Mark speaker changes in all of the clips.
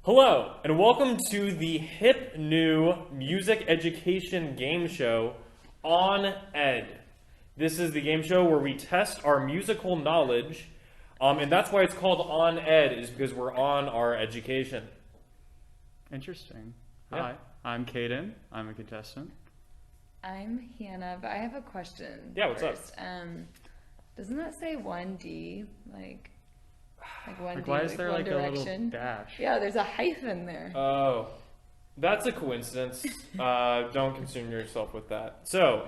Speaker 1: Hello, and welcome to the hip new music education game show, On Ed. This is the game show where we test our musical knowledge, and that's why it's called On Ed, is because we're on our education.
Speaker 2: Interesting.
Speaker 1: Yeah.
Speaker 2: Hi, I'm Caden. I'm a contestant.
Speaker 3: I'm Hannah, but I have a question.
Speaker 1: Yeah, what's
Speaker 3: first. Doesn't that say 1D? Like 1D,
Speaker 2: Why is there
Speaker 3: one
Speaker 2: like
Speaker 3: direction?
Speaker 2: a little dash?
Speaker 3: Yeah, there's a hyphen there.
Speaker 1: Oh, that's a coincidence. Don't consume yourself with that. So,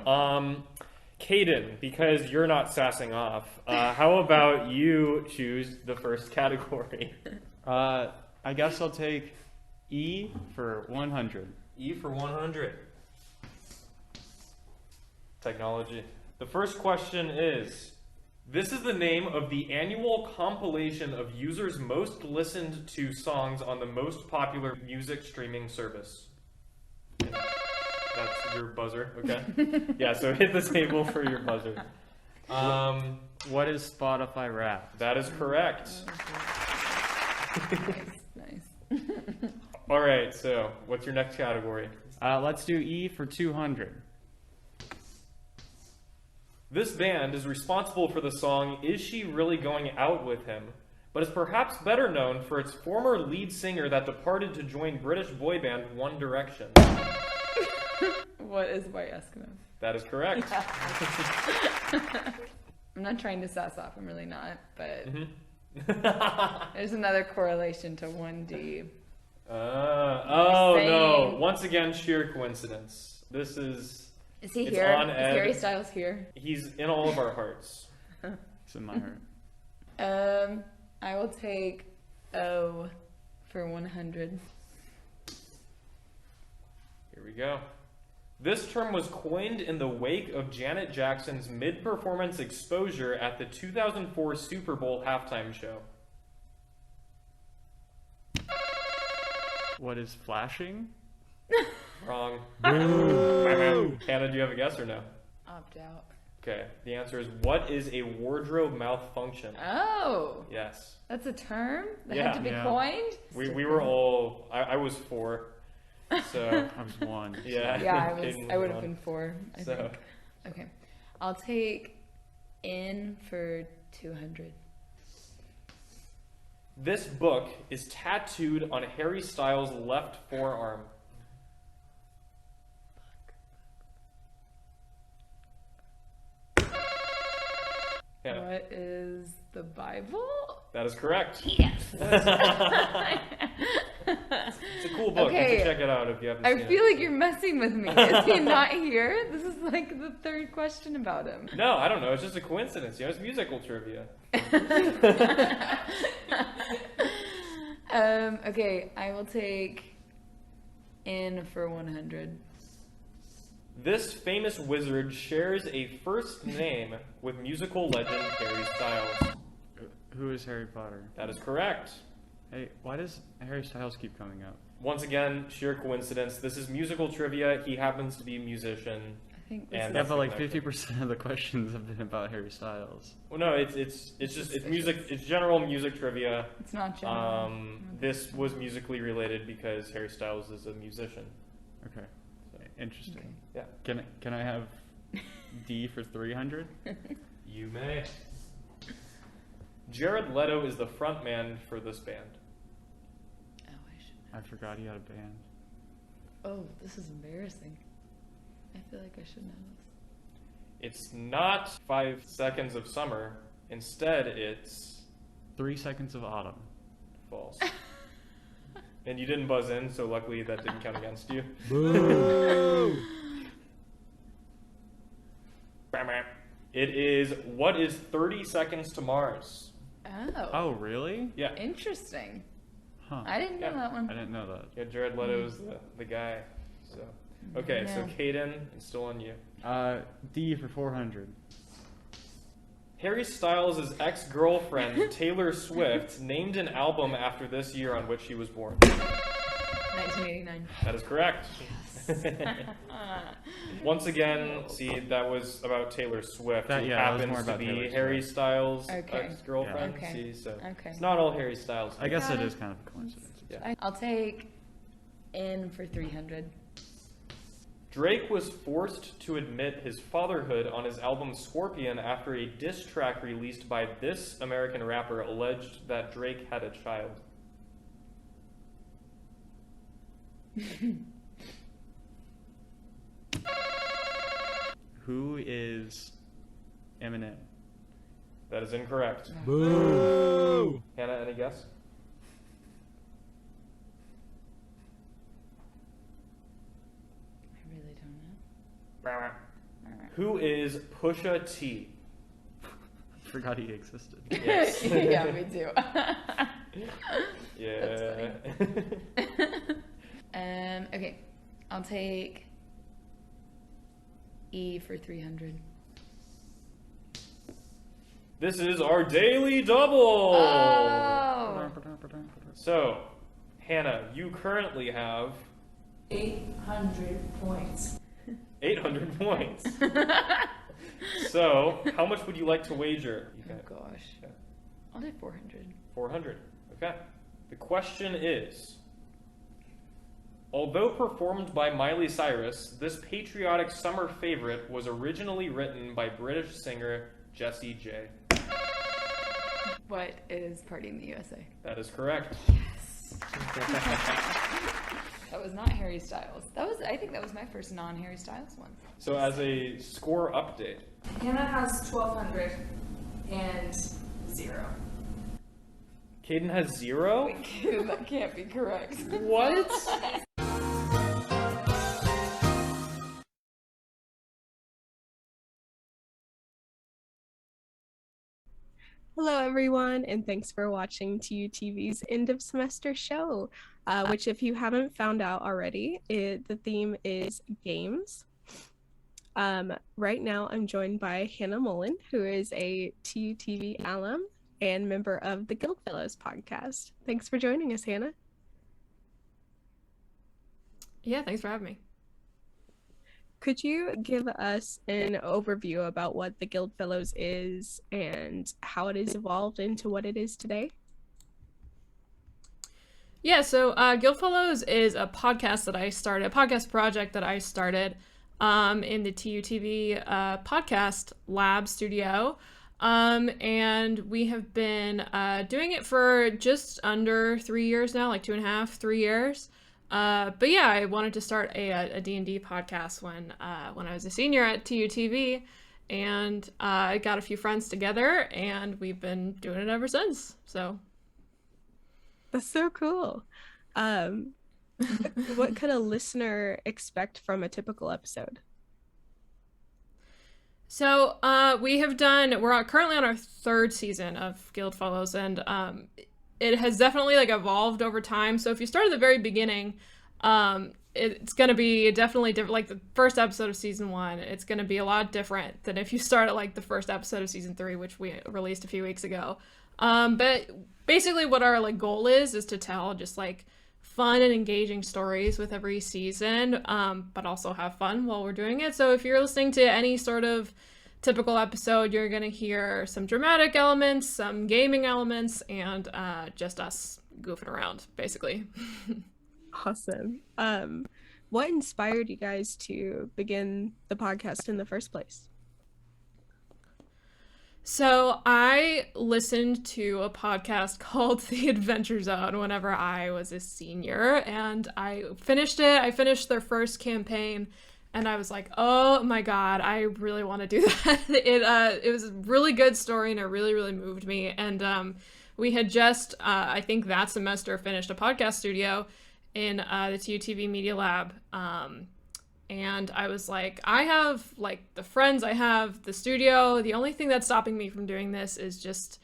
Speaker 1: Caden, because you're not sassing off, how about you choose the first category?
Speaker 2: I guess I'll take E for 100.
Speaker 1: E for 100. Technology. The first question is, this is the name of the annual compilation of users' most listened to songs on the most popular music streaming service. That's your buzzer, okay? Yeah, so hit the table for your buzzer.
Speaker 2: What is Spotify Wrapped?
Speaker 1: That is correct.
Speaker 3: Nice.
Speaker 1: All right, so what's your next category?
Speaker 2: Let's do E for 200.
Speaker 1: This band is responsible for the song Is She Really Going Out With Him, but is perhaps better known for its former lead singer that departed to join British boy band One Direction.
Speaker 3: What is White Eskimo?
Speaker 1: That is correct.
Speaker 3: I'm not trying to sass off, I'm really not, but
Speaker 1: Mm-hmm.
Speaker 3: there's another correlation to 1D.
Speaker 1: Oh
Speaker 3: Saying-
Speaker 1: no, once again, sheer coincidence. This is...
Speaker 3: Is he
Speaker 1: It's
Speaker 3: here?
Speaker 1: on
Speaker 3: Is
Speaker 1: Ed.
Speaker 3: Harry Styles here?
Speaker 1: He's in all of our hearts.
Speaker 2: It's in my heart.
Speaker 3: I will take O for 100.
Speaker 1: Here we go. This term was coined in the wake of Janet Jackson's mid-performance exposure at the 2004 Super Bowl halftime show.
Speaker 2: What is flashing?
Speaker 1: Wrong. Hannah, do you have a guess or no?
Speaker 3: Opt out.
Speaker 1: Okay, the answer is, what is a wardrobe malfunction?
Speaker 3: Oh,
Speaker 1: Yes.
Speaker 3: that's a term that
Speaker 1: Yeah.
Speaker 3: had to be
Speaker 2: Yeah.
Speaker 3: coined?
Speaker 1: We were all... I was 4, so...
Speaker 2: I was 1.
Speaker 1: Yeah.
Speaker 3: Yeah,
Speaker 1: Caden
Speaker 3: I would have
Speaker 1: one.
Speaker 3: been 4, I
Speaker 1: So,
Speaker 3: think. Okay. I'll take N for 200.
Speaker 1: this book is tattooed on Harry Styles' left forearm. Yeah,
Speaker 3: What is the Bible?
Speaker 1: that is correct.
Speaker 3: Yes.
Speaker 1: It's a cool book. You
Speaker 3: Okay.
Speaker 1: should check it out if you haven't
Speaker 3: I
Speaker 1: seen
Speaker 3: feel
Speaker 1: it.
Speaker 3: like you're messing with me. Is he not here? This is like the third question about him.
Speaker 1: No, I don't know. It's just a coincidence. You know, it's musical trivia.
Speaker 3: Okay, I will take N for 100.
Speaker 1: This famous wizard shares a first name with musical legend Harry Styles.
Speaker 2: Who is Harry Potter?
Speaker 1: That is correct.
Speaker 2: Hey, why does Harry Styles keep coming up?
Speaker 1: Once again, sheer coincidence. This is musical trivia. He happens to be a musician.
Speaker 3: I think this
Speaker 1: And
Speaker 3: is
Speaker 2: Yeah,
Speaker 1: that's
Speaker 2: but
Speaker 1: the
Speaker 2: like
Speaker 1: connection.
Speaker 2: 50% of the questions have been about Harry Styles.
Speaker 1: Well, no, it's music. It's general music trivia.
Speaker 3: it's not general.
Speaker 1: This was musically related because Harry Styles is a musician.
Speaker 2: Okay. Interesting.
Speaker 1: Yeah.
Speaker 2: Can I have D for 300?
Speaker 1: You may. Jared Leto is the front man for this band.
Speaker 3: Oh, I should.
Speaker 2: I forgot he had a band.
Speaker 3: Oh, this is embarrassing. I feel like I should know this.
Speaker 1: It's not 5 Seconds of Summer Instead, it's
Speaker 2: 3 Seconds of Autumn.
Speaker 1: false. And you didn't buzz in, so luckily that didn't count against you.
Speaker 2: Boo!
Speaker 1: It is What is 30 Seconds to Mars?
Speaker 3: Oh.
Speaker 2: Oh, really?
Speaker 1: Yeah.
Speaker 3: Interesting.
Speaker 2: Huh.
Speaker 3: I didn't know
Speaker 1: Yeah.
Speaker 3: that
Speaker 2: I
Speaker 3: one.
Speaker 2: didn't know that.
Speaker 1: Yeah, Jared Leto's the guy. So okay, so
Speaker 3: No.
Speaker 1: Caden, it's still on you.
Speaker 2: D for 400.
Speaker 1: Harry Styles' ex-girlfriend, Taylor Swift, named an album after this year on which she was born.
Speaker 3: 1989.
Speaker 1: That is correct. Once again, see, that was about Taylor Swift,
Speaker 2: That-
Speaker 1: who
Speaker 2: yeah, that was
Speaker 1: happens
Speaker 2: more
Speaker 1: to
Speaker 2: about
Speaker 1: be
Speaker 2: Taylor
Speaker 1: Harry
Speaker 2: Swift.
Speaker 1: Styles'
Speaker 3: Okay.
Speaker 1: ex-girlfriend.
Speaker 3: Yeah.
Speaker 1: See, so
Speaker 3: Okay.
Speaker 1: it's not all Harry Styles.
Speaker 2: I guess
Speaker 3: Got
Speaker 2: it
Speaker 3: it.
Speaker 2: is kind of a coincidence.
Speaker 1: Yeah.
Speaker 3: I'll take N for 300.
Speaker 1: Drake was forced to admit his fatherhood on his album Scorpion after a diss track released by this American rapper alleged that Drake had a child.
Speaker 2: Who is Eminem?
Speaker 1: That is incorrect.
Speaker 2: Boo!
Speaker 1: Hannah, any guess?
Speaker 3: I really don't know.
Speaker 1: Who is Pusha T?
Speaker 2: Forgot he existed.
Speaker 1: Yes.
Speaker 3: Yeah, me too.
Speaker 1: Yeah.
Speaker 3: Okay. I'll take E for 300.
Speaker 1: This is our daily double.
Speaker 3: Oh!
Speaker 1: So, Hannah, you currently have
Speaker 4: 800 points.
Speaker 1: 800 points. So, how much would you like to wager? You
Speaker 3: Oh
Speaker 1: got
Speaker 3: gosh.
Speaker 1: Yeah.
Speaker 3: I'll do 400.
Speaker 1: 400. Okay. The question is, although performed by Miley Cyrus, this patriotic summer favorite was originally written by British singer Jessie J.
Speaker 3: What is Party in the USA?
Speaker 1: That is correct.
Speaker 3: Yes. That was not Harry Styles. I think that was my first non-Harry Styles one.
Speaker 1: So, as a score update,
Speaker 4: Hannah has 1200 and 0.
Speaker 1: Caden has 0?
Speaker 3: That can't be correct.
Speaker 1: What?
Speaker 5: Hello, everyone, and thanks for watching TUTV's end of semester show, which, if you haven't found out already, the theme is games. Right now, I'm joined by Hannah Mullen, who is a TUTV alum and member of the Guildfellows podcast. Thanks for joining us, Hannah.
Speaker 6: Yeah, thanks for having me.
Speaker 5: Could you give us an overview about what the Guildfellows is and how it has evolved into what it is today?
Speaker 6: Yeah, so Guildfellows is a podcast that I started, a podcast project that I started in the TUTV podcast lab studio. And we have been doing it for just under 3 years now, like 2.5, 3 years. But yeah, I wanted to start a D&D podcast when I was a senior at TUTV, and I got a few friends together, and we've been doing it ever since. So
Speaker 5: That's so cool. What could a listener expect from a typical episode?
Speaker 6: So we're currently on our 3rd season of Guildfellows, and it has definitely like evolved over time. So if you start at the very beginning, it's going to be definitely different. Like the first episode of season 1, it's going to be a lot different than if you start at like the first episode of season 3, which we released a few weeks ago. But basically what our like goal is to tell just like fun and engaging stories with every season, but also have fun while we're doing it. So if you're listening to any sort of typical episode, you're going to hear some dramatic elements, some gaming elements, and just us goofing around, basically.
Speaker 5: Awesome. What inspired you guys to begin the podcast in the first place?
Speaker 6: So I listened to a podcast called The Adventure Zone whenever I was a senior, and I finished it. I finished their first campaign, and I was like, oh my god, I really want to do that. It was a really good story, and it really, really moved me. And we had just, I think that semester, finished a podcast studio in the TUTV Media Lab. And I was like, I have like the friends, I have the studio. The only thing that's stopping me from doing this is just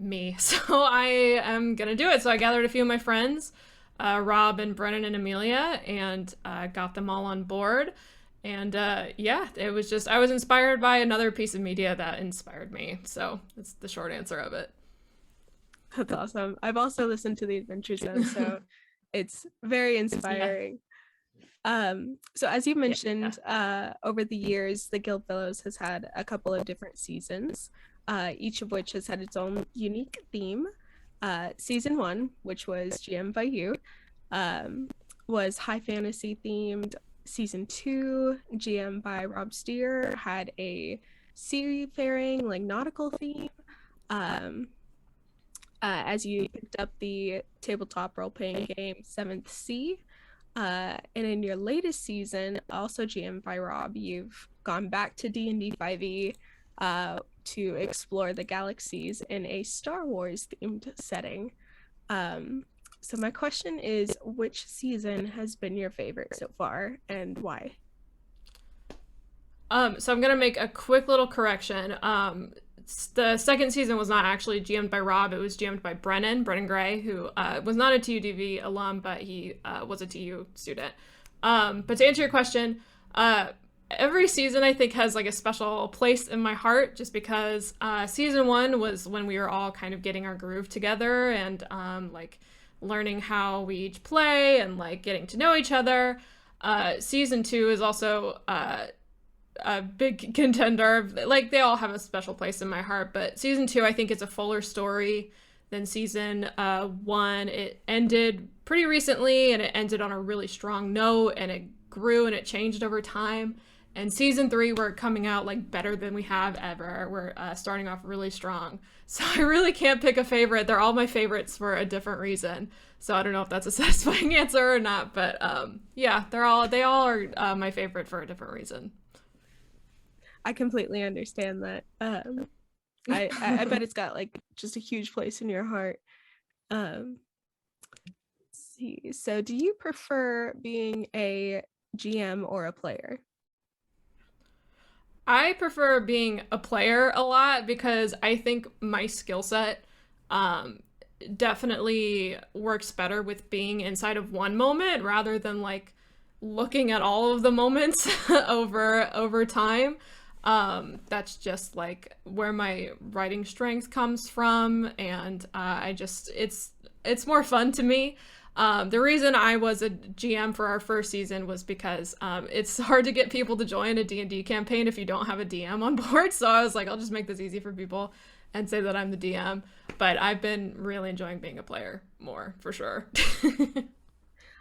Speaker 6: me. So I am gonna do it. So I gathered a few of my friends, Rob and Brennan and Amelia, and got them all on board. And yeah, it was just, I was inspired by another piece of media that inspired me. So that's the short answer of it.
Speaker 5: That's awesome. I've also listened to the Adventure Zone, so it's very inspiring. So as you mentioned, over the years, the Guild Fellows has had a couple of different seasons, each of which has had its own unique theme. Season 1, which was GM by you, was high fantasy themed. Season 2, GM by Rob Steer, had a seafaring, like nautical theme. As you picked up the tabletop role-playing game 7th Sea. And in your latest season, also GM by Rob, you've gone back to D&D 5e to explore the galaxies in a Star Wars themed setting. So my question is, which season has been your favorite so far, and why?
Speaker 6: So I'm gonna make a quick little correction. The second season was not actually GM'd by Rob. It was GM'd by Brennan Gray, who was not a TUTV alum, but he was a TU student. But to answer your question, every season I think has like a special place in my heart, just because season 1 was when we were all kind of getting our groove together and like learning how we each play and like getting to know each other. Season 2 is also a big contender. Like, they all have a special place in my heart, but season 2 I think is a fuller story than season 1. It ended pretty recently, and it ended on a really strong note, and it grew and it changed over time. And season 3, we're coming out like better than we have ever. We're starting off really strong. So I really can't pick a favorite. They're all my favorites for a different reason. So I don't know if that's a satisfying answer or not, but yeah, they all are my favorite for a different reason.
Speaker 5: I completely understand that. I bet it's got like just a huge place in your heart. Let's see. So do you prefer being a GM or a player?
Speaker 6: I prefer being a player a lot because I think my skill set definitely works better with being inside of one moment rather than like looking at all of the moments over time. That's just like where my writing strength comes from, and it's more fun to me. The reason I was a GM for our first season was because it's hard to get people to join a D&D campaign if you don't have a DM on board. So I was like, I'll just make this easy for people and say that I'm the DM. But I've been really enjoying being a player more, for sure.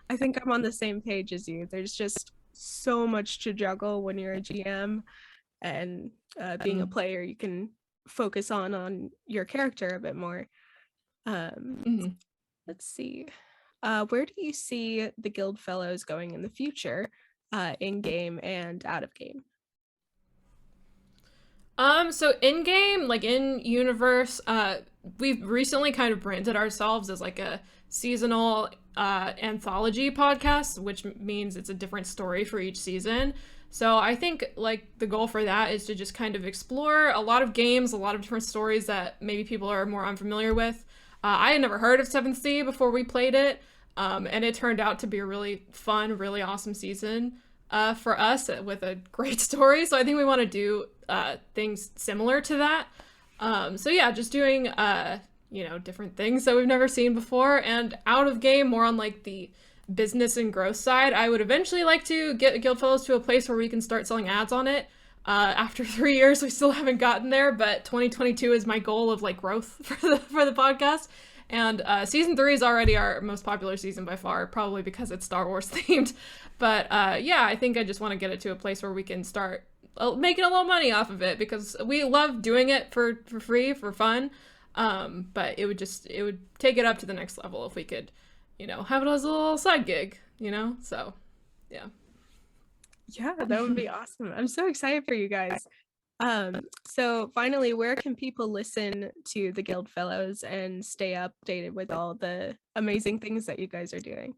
Speaker 5: I think I'm on the same page as you. There's just so much to juggle when you're a GM, and being a player, you can focus on your character a bit more. Let's see. Where do you see the Guild Fellows going in the future, in game and out of game?
Speaker 6: So in game, like in universe, we've recently kind of branded ourselves as like a seasonal anthology podcast, which means it's a different story for each season. So I think like the goal for that is to just kind of explore a lot of games, a lot of different stories that maybe people are more unfamiliar with. I had never heard of 7th Sea before we played it, and it turned out to be a really fun, really awesome season for us with a great story. So I think we want to do things similar to that. So yeah, just doing different things that we've never seen before, and out of game more on like the business and growth side. I would eventually like to get Guildfellows to a place where we can start selling ads on it. After 3 years, we still haven't gotten there, but 2022 is my goal of like growth for the podcast. And season 3 is already our most popular season by far, probably because it's Star Wars themed. But yeah, I think I just want to get it to a place where we can start making a little money off of it, because we love doing it for free, for fun. But it would take it up to the next level if we could, have it as a little side gig, so yeah.
Speaker 5: Yeah, that would be awesome. I'm so excited for you guys. So finally, where can people listen to the Guild Fellows and stay updated with all the amazing things that you guys are doing?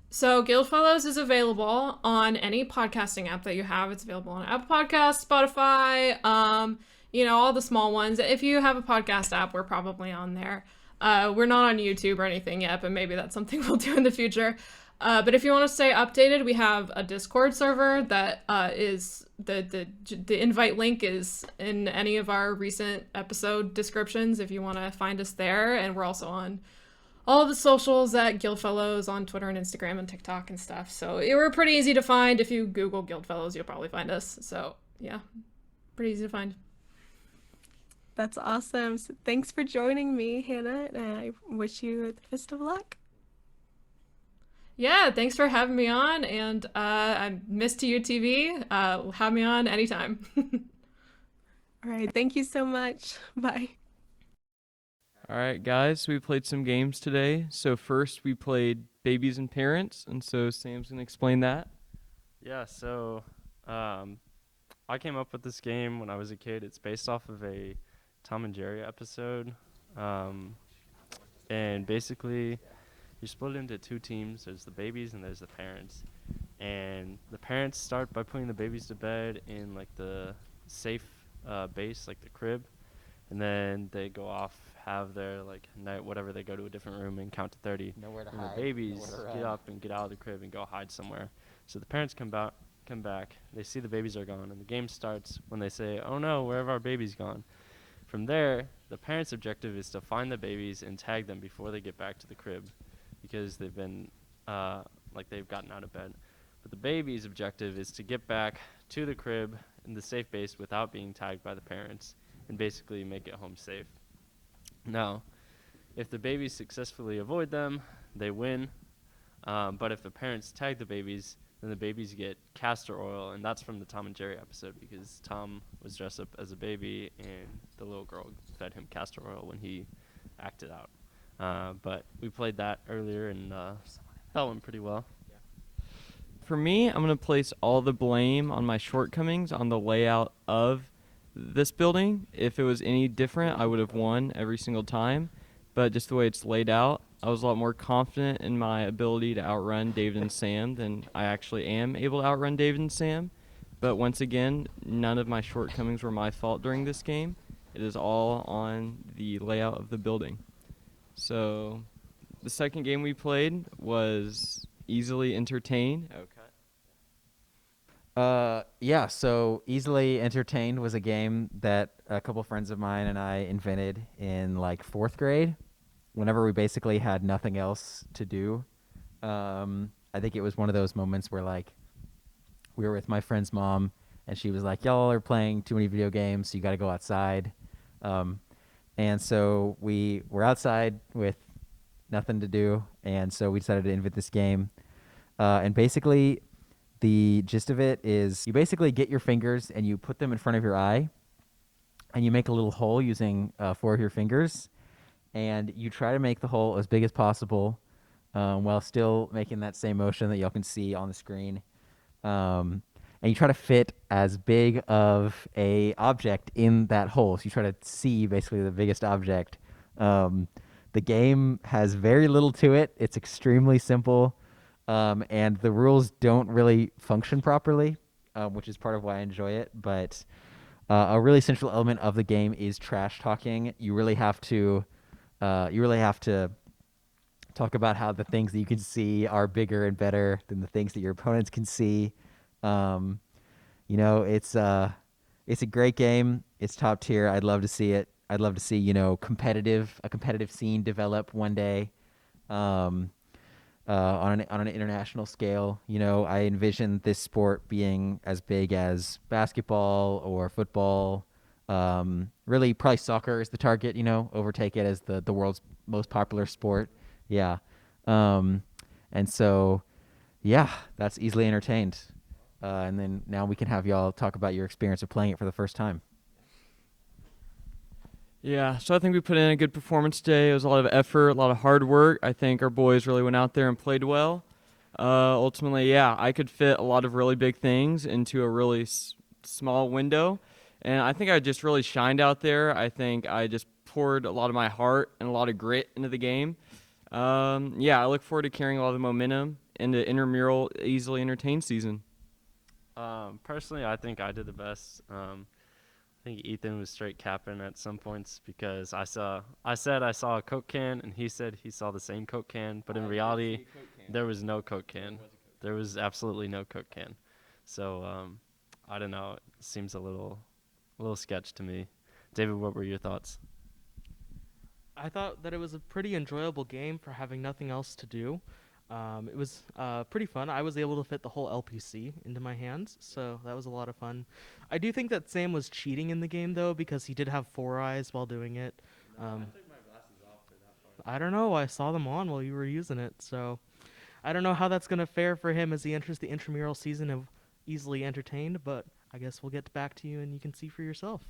Speaker 6: So Guild Fellows is available on any podcasting app that you have. It's available on Apple Podcasts, Spotify, all the small ones. If you have a podcast app, we're probably on there. We're not on YouTube or anything yet, but maybe that's something we'll do in the future. But if you want to stay updated, we have a Discord server that is the invite link is in any of our recent episode descriptions if you want to find us there. And we're also on all the socials at Guildfellows on Twitter and Instagram and TikTok and stuff. So we're pretty easy to find. If you Google Guildfellows, you'll probably find us. So yeah, pretty easy to find.
Speaker 5: That's awesome. So thanks for joining me, Hannah, and I wish you the best of luck.
Speaker 6: Yeah, thanks for having me on, and I miss TUTV. Have me on anytime.
Speaker 5: All right, thank you so much. Bye.
Speaker 2: All right, guys, we played some games today. So first we played Babies and Parents, and so Sam's going to explain that.
Speaker 7: Yeah, so I came up with this game when I was a kid. It's based off of a Tom and Jerry episode. And basically, you split into two teams. There's the babies and there's the parents. And the parents start by putting the babies to bed in like the safe base, like the crib. And then they go off, have their like night, whatever. They go to a different room and count to 30.
Speaker 8: Nowhere to
Speaker 7: And
Speaker 8: hide.
Speaker 7: the babies
Speaker 8: nowhere to
Speaker 7: get
Speaker 8: run.
Speaker 7: up and get out of the crib and go hide somewhere. So the parents come back. They see the babies are gone, and the game starts when they say, "Oh no, where have our babies gone?" From there, the parents' objective is to find the babies and tag them before they get back to the crib, because they've been they've gotten out of bed. But the baby's objective is to get back to the crib in the safe base without being tagged by the parents, and basically make it home safe. Now, if the babies successfully avoid them, they win. But if the parents tag the babies, then the babies get castor oil, and that's from the Tom and Jerry episode, because Tom was dressed up as a baby, and the little girl fed him castor oil when he acted out. But we played that earlier, and that went pretty well.
Speaker 2: For me, I'm going to place all the blame on my shortcomings on the layout of this building. If it was any different, I would have won every single time. But just the way it's laid out, I was a lot more confident in my ability to outrun David and Sam than I actually am able to outrun David and Sam. But once again, none of my shortcomings were my fault during this game. It is all on the layout of the building. So the second game we played was Easily Entertained. Okay.
Speaker 8: Yeah, so Easily Entertained was a game that a couple friends of mine and I invented in like 4th grade whenever we basically had nothing else to do. I think it was one of those moments where like we were with my friend's mom and she was like, "Y'all are playing too many video games, so you got to go outside." And so we were outside with nothing to do, and so we decided to invent this game. And basically the gist of it is you basically get your fingers and you put them in front of your eye and you make a little hole using 4 of your fingers, and you try to make the hole as big as possible while still making that same motion that y'all can see on the screen. And you try to fit as big of a object in that hole. So you try to see basically the biggest object. The game has very little to it. It's extremely simple. And the rules don't really function properly, which is part of why I enjoy it. But a really central element of the game is trash talking. You really have to talk about how the things that you can see are bigger and better than the things that your opponents can see. It's a great game. It's top tier. I'd love to see it. I'd love to see, a competitive scene develop one day. On an international scale. I envision this sport being as big as basketball or football. Really, probably soccer is the target. Overtake it as the world's most popular sport. Yeah, and so yeah, that's Easily Entertained. And then now we can have y'all talk about your experience of playing it for the first time.
Speaker 2: Yeah, so I think we put in a good performance today. It was a lot of effort, a lot of hard work. I think our boys really went out there and played well. Ultimately, yeah, I could fit a lot of really big things into a really small window, and I think I just really shined out there. I think I just poured a lot of my heart and a lot of grit into the game. Yeah, I look forward to carrying a lot of the momentum into intramural easily entertained season.
Speaker 7: Personally, I think I did the best. I think Ethan was straight capping at some points because I said I saw a Coke can, and he said he saw the same Coke can, but in reality, there was no Coke can. There was absolutely no Coke can. So I don't know. It seems a little sketch to me. David, what were your thoughts?
Speaker 9: I thought that it was a pretty enjoyable game for having nothing else to do. It was pretty fun. I was able to fit the whole LPC into my hands, so that was a lot of fun. I do think that Sam was cheating in the game, though, because he did have 4 eyes while doing it.
Speaker 7: I took my glasses off for that part.
Speaker 9: I don't know. I saw them on while you were using it, so I don't know how that's going to fare for him as he enters the intramural season of easily entertained, but I guess we'll get back to you and you can see for yourself.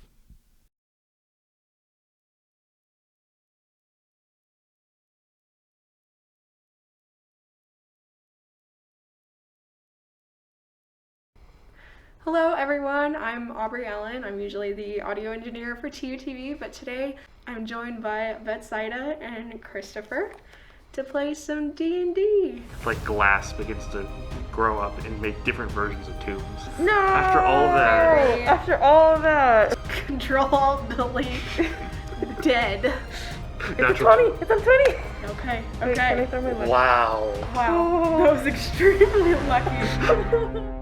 Speaker 5: Hello, everyone. I'm Aubrey Allen. I'm usually the audio engineer for TUTV, but today I'm joined by Betsaida and Christopher to play some D&D.
Speaker 1: Like glass begins to grow up and make different versions of tombs.
Speaker 5: No!
Speaker 1: After all of that.
Speaker 3: After all of that.
Speaker 5: Control delete dead.
Speaker 1: Natural.
Speaker 3: It's on 20.
Speaker 5: Okay.
Speaker 3: Wait, can I throw my luck?
Speaker 1: Wow.
Speaker 5: Wow. That was extremely lucky.